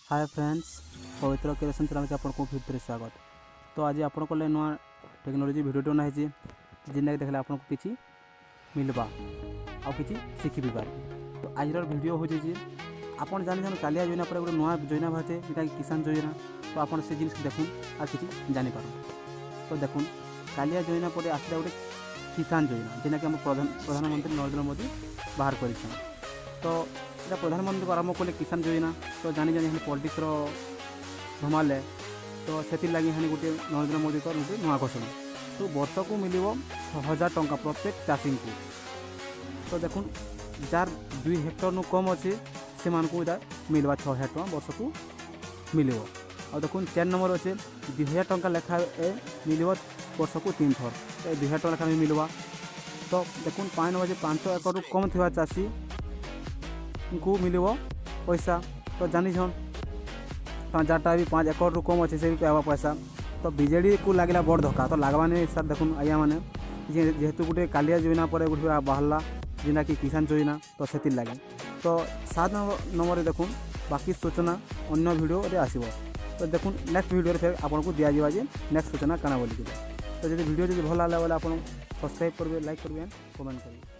Hi friends, पवित्र creation channel के आपको फिर से स्वागत। तो आज आपन को नुआ टेक्नोलोजी भिडियो ना है जिनका देखले आपन को किसी मिलवा आ किसी शिखी भी पारे। तो आज वीडियो हो आपन जान कालिया योजना पर गोटे नुआ योजना बाहर जोटा किसान योजना। तो आपन से जिन देखुन आ कि जापर। तो देखुन कालिया योजना पर आसला गोटे किसान योजना जेना कि प्रधानमंत्री नरेंद्र मोदी बाहर कर। तो ये प्रधानमंत्री आरंभ कले किसान योजना। तो जानी जानी पॉलिटिक्स धमाले तो से लगे हाँ गोटे नरेंद्र मोदी को गोटे नुआ घोषणा। तो वर्ष को मिल 6000 टंका प्रत्येक चाषी को। तो देखुन जार 2 हेक्टर नु कम अच्छे से मिलवा 6000 टका वर्ष को मिल। और देखुन 4 नंबर अच्छे 2000 टंका लेखा मिल वर्ष को 3 थर 2000 टका लेखा मिलवा। तो देखुन 5 एकड़ कम थी चाषी को मिल पैसा। तो जानी जाटा भी 5 एकड़ कम अच्छे से भी पावा पैसा। तो बीजेडी को लगला बड़ धक्का। तो लगवाने सर देखुन आया मैंने जेहेतु गोटे कालिया योजना पर गोटे बाहरला जेना कि किसान योजना। तो से लगे तो 7 नंबर देखुन बाकी सूचना अन्य वीडियो आसब। तो देखुन नेक्स्ट वीडियो फिर आपको दिज्व जे नेक्स्ट सूचना काना बोलिए। तो जब वीडियो भल लगे आप सब्सक्राइब करेंगे, लाइक करेंगे, कमेंट करेंगे।